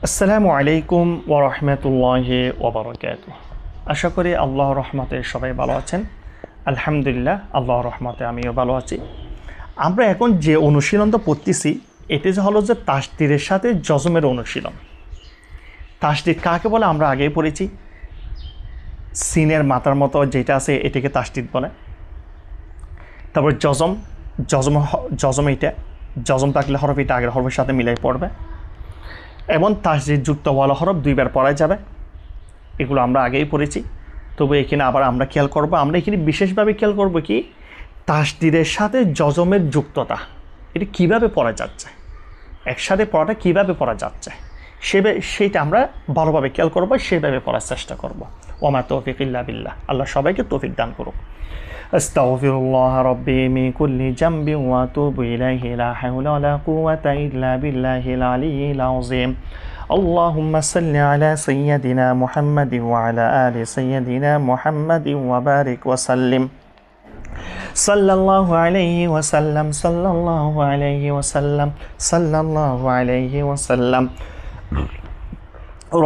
আসসালামু আলাইকুম ওয়া রাহমাতুল্লাহি ওয়া বারাকাতুহু। আশা করি আল্লাহর রহমতে সবাই ভালো আছেন। আলহামদুলিল্লাহ, আল্লাহর রহমতে আমিও ভালো আছি। আমরা এখন যে অনুশীলনটা পড়তেছি এটি হলো যে তাসদিদের সাথে জজমের অনুশীলন। তাসদিদ কাকে বলে আমরা আগেই পড়েছি। সিনের মাথার মতো যেটা আছে এটাকে তাসদিদ বলে। তারপর জজম জজম এটা জজম থাকলে হরফ এটা আগের হরফের সাথে মিলাই পড়বে এবং তাসদিদ যুক্ত ওয়ালা হরফ দুইবার পড়া যাবে। এগুলো আমরা আগেই পড়েছি। তবে এখানে আবার আমরা খেয়াল করব, আমরা এখানে বিশেষভাবে খেয়াল করব কি তাসদিদের সাথে জজমের যুক্ততা, এটা কীভাবে পড়া যাচ্ছে, একসাথে পড়াটা কীভাবে পড়া যাচ্ছে সেইটা আমরা ভালোভাবে খেয়াল করবো, সেইভাবে পড়ার চেষ্টা করব। ওমা তৌফিক ইল্লা বিল্লাহ। আল্লাহ সবাইকে তৌফিক দান করুক। আস্তাগফিরুল্লাহ রাব্বি মিন কুল্লি জামবি ওয়া আতুবু ইলাইহি লা হাওলা ওয়া লা কুওয়াতা ইল্লা বিল্লাহিল আলিয়্যিল আযীম। আল্লাহুম্মা সাল্লি আলা সাইয়্যিদিনা মুহাম্মাদিন ওয়া আলা আলি সাইয়্যিদিনা মুহাম্মাদিন ওয়া বারিক ওয়া সাল্লিম। সাল্লাল্লাহু আলাইহি ওয়া সাল্লাম, সাল্লাল্লাহু আলাইহি ওয়া সাল্লাম, সাল্লাল্লাহু আলাইহি ওয়া সাল্লাম।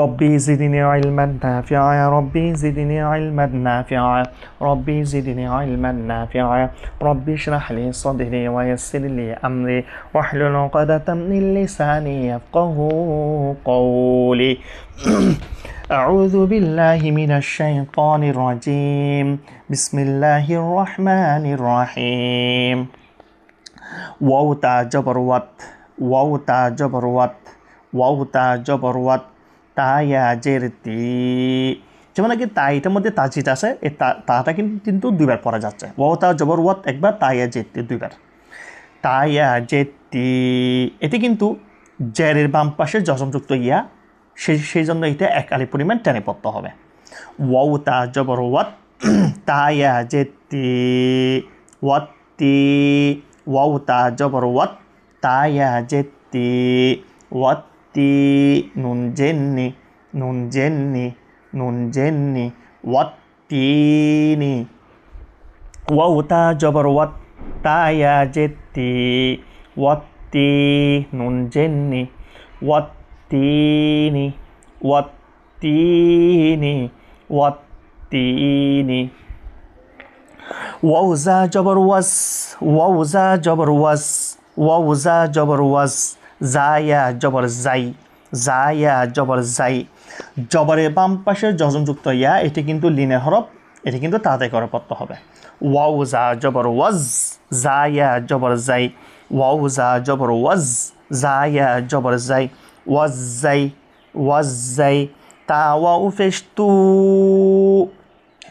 ربي زدني علما نافعا، ربي زدني علما نافعا، ربي زدني علما نافعا، ربي اشرح لي صدري ويسر لي أمري واحلل عقدة من لساني يفقهوا قولي. أعوذ بالله من الشيطان الرجيم، بسم الله الرحمن الرحيم. واو تا جبر وات، واو تا جبر وات، واو تا جبر وات তায়া জের তি। যেমন আগে তাইটার মধ্যে তাজিদ আছে, এই তাটা কিন্তু দুইবার পড়া যাচ্ছে। ওয়াও তা জবর ওয়াত একবার, তায়া জেতি দুইবার। তায়া জেতি এটি কিন্তু জেরের বাম পাশে জজমযুক্ত ইয়া, সেই জন্য এটা এক আলিফ পরিমাণ টেনে পড়তে হবে। ওয়াও তা জবর ওয়াত তায়া জেতি ওয়াত্তি, ওয়াও তা জবর ওয়াত তায়া জেতি ওয়াত নুন জেন্নি, নুন জেন্নি, নুন জেন্নি ওয়াত্তিনি। ওয়াও তা জবর ওয়াত তায়া জেতি ওয়াত্তি, নুন জেন্নি ওয়াত্তিনি, ওয়াত্তিনি, ওয়াত্তিনি। ওয়াও জা জবর ওয়াস, ওয়াও জা জবর ওয়াস, ওয়াও জা জবর ওয়াস, জায়া জবর জাই, জায়া জবর জাই। জবরের বাম পাশে জজমযুক্ত ইয়া, এটি কিন্তু লিনের হরফ, এটি কিন্তু তাড়াতাড়ি করে পড়তে হবে। ওয়াও জা জবর ওয়াজ, জায়া জবর জাই, ওয়াও জা জবর ওয়াজ, জায়া জবর জাই, ওয়াজ জাই, ওয়াজ জাই। তা ওয়াও ফেশ তু,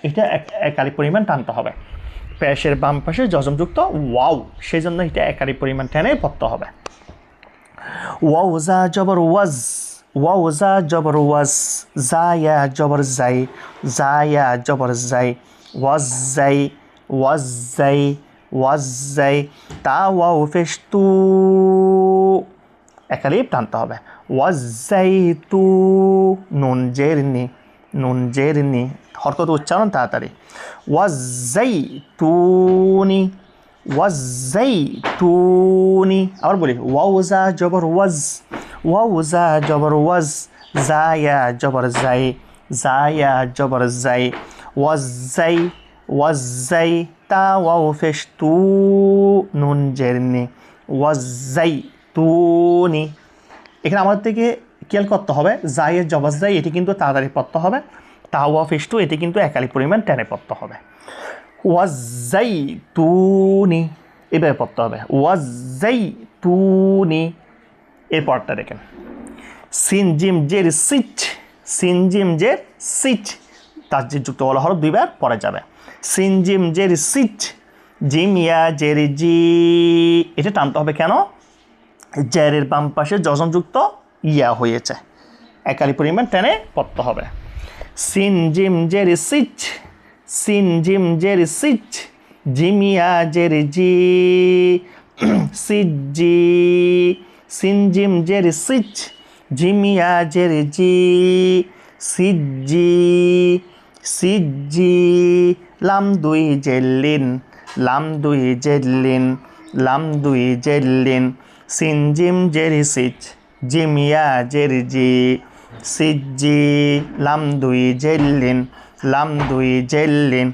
এটা এক আলিফ পরিমাণ টানতে হবে। পেশের বাম পাশে জজমযুক্ত ওয়াও, সেই জন্য এটা এক আলিফ পরিমাণ টেনে পড়তে হবে। ওয়াও জা জবর ওয়াজ, ওয়াও জা জবর ওয়াজ, জায়া জবর জাই, জায়া জবর জাই, ওয়াজ জাই, ওয়াজ জাই, ওয়াজ জাই। তা ওয়াও ফেশ তু, এক আলিফ টানতে হবে। ওয়াজ জাই তু, নুন জেরনি, নুন জেরনি, হরকত উচ্চারণ তাড়াতাড়ি। ওয়াজ জাই তুনি, ওয়াজ্জাইতুনি। আবার বলি ওয়াও জা জবর ওয়াজ, ওয়াও জা জবর ওয়াজ, জায়া জবর জাই, জায়া জবর জাই, ওয়াজ্জাই, ওয়াজ্জাই। তা ওয়াও ফেশ তু, নুন জেরনি, ওয়াজ্জাইতুনি। এখানে আমাদের থেকে খেয়াল করতে হবে, জায়ের জবর জাই এটি কিন্তু তাড়াতাড়ি পড়তে হবে। তা ওয়াও ফেশ তু এটি কিন্তু এক আলিফ পরিমাণ টেনে পড়তে হবে। ওয়াজ্জাইতুনি এভাবে পড়তে হবে, ওয়াজ্জাইতুনি। এরপরটা দেখেন, সিন জিম জের সিচ, সিন জিম জের সিচ, তাসদিদ যুক্ত ওয়ালা হরফ দুইবার পড়া যাবে। সিন জিম জের সিচ, জিম ইয়া জের জি, এটা টানতে হবে কেন? জেরের বাম পাশে জজমযুক্ত ইয়া হয়েছে, এক আলিফ পরিমাণ টেনে পড়তে হবে। সিন জিম জের সিচ, সিন জিম জের সিচ, জিমিয়া জের জি, সিজি, সিন জিম জের সিচ, জিমিয়া জের জি, সিজি, সিজি। লাম দুই জেল্লিন, লাম দুই জেল্লিন, লাম দুই জেল্লিন, সিন জিম জের সিচ, জিমিয়া জের জি সিজি লাম দুই জেল্লিন লাম দুই জেল্লিন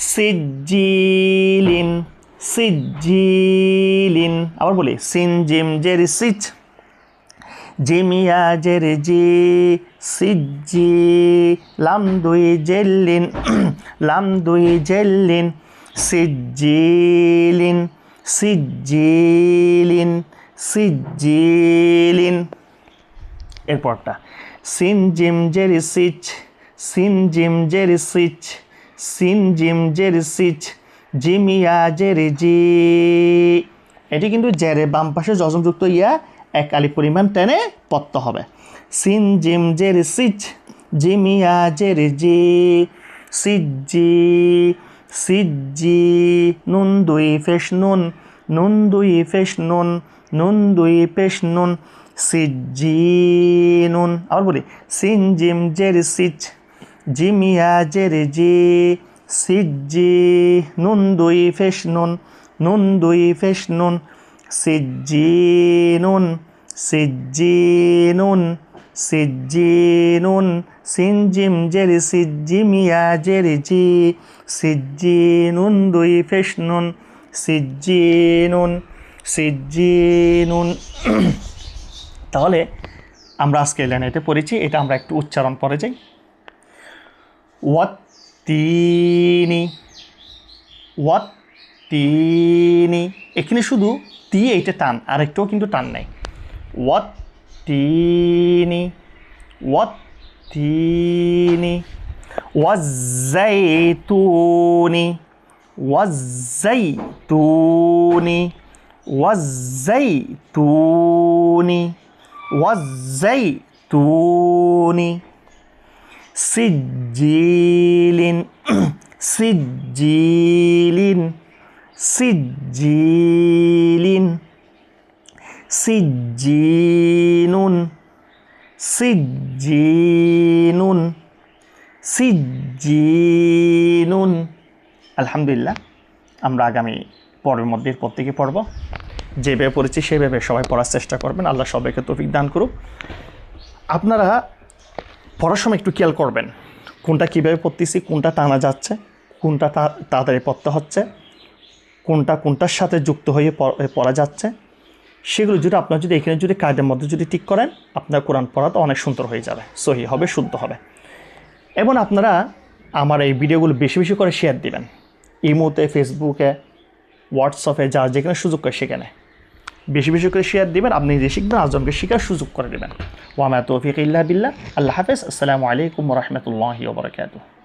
সিজিলিন সিজিলিন আবার বলি সিন জিম জের সিচ জিমিয়া জের জি সিজি লাম দুই জেল্লিন লাম দুই জেল্লিন সিজিলিন সিজিলিন সিজিলিন এরপরটা সিন জিম জের সিচ সিন জিম জের সিচ সিন জিম জের সিচ জিমিয়া জের জি এটি কিন্তু জেরে বাম পাশে যজমযুক্ত ইয়া এক আলিফ পরিমাণ টেনে পড়তে হবে সিন জিম জের সিচ জিমিয়া জের জি সিজি সিজি নুন দুই ফেশ নুন নুন দুই ফেশ নুন নুন দুই পেশ নুন সিজিনুন আবার বলি সিন জিম জের সিচ জিমিয়া জের জি সিজি নুন দুই ফেশ নুন নুন দুই ফেশ নুন সিজিনুন সিজিনুন সিজিনুন সিন জিম জের সিচ জিমিয়া জের জি সিজিনুন দুই ফেশ নুন সিজিনুন সিজিনুন তাহলে আমরা আজকে লাইনে পড়েছি এটা আমরা একটু উচ্চারণ পরে যাই ওয়াত্তিনি ওয়াত্তিনি এখানে শুধু তি এইটা টান আর একটুও কিন্তু টান নাই ওয়াত্তিনি ওয়াত্তিনি ওয়াজ্জাইতুনি ওয়াজ্জাইতুনি ওয়াজ্জাইতুনি ওয়াজ্জাইতুনি সিজিলিন সিজিলিন সিজিলিন সিজিনুন সিজিনুন সিজিনুন আলহামদুলিল্লাহ আমরা আগামী পরের মধ্যে প্রত্যেকে পড়ব যেভাবে পড়েছি সেভাবে সবাই পড়ার চেষ্টা করবেন আল্লাহ সবাইকে তৌফিক দান করুক আপনারা পড়ার সময় একটু খেয়াল করবেন কোনটা কীভাবে পড়তেছি কোনটা টানা যাচ্ছে কোনটা তাড়াতাড়ি পড়তে হচ্ছে কোনটা কোনটার সাথে যুক্ত হয়ে পড়া যাচ্ছে সেগুলো যদি আপনার যদি এখানে যদি কায়দার মধ্যে যদি ঠিক করেন আপনার কোরআন পড়া তো অনেক সুন্দর হয়ে যাবে সহি হবে শুদ্ধ হবে এবং আপনারা আমার এই ভিডিওগুলো বেশি বেশি করে শেয়ার দিবেন ইমোতে ফেসবুকে হোয়াটসঅ্যাপে যার যেখানে সুযোগ করে সেখানে বেশি বেশি করে শেয়ার দিবেন আপনি নিজে শিখবেন আজমকে শেখার সুযোগ করে দেবেন ওয়া মা তৌফিক ইল্লা বিল্লাহ আল্লাহ হাফেজ আসসালামু আলাইকুম ওয়া রাহমাতুল্লাহি ওয়া বারাকাতুহু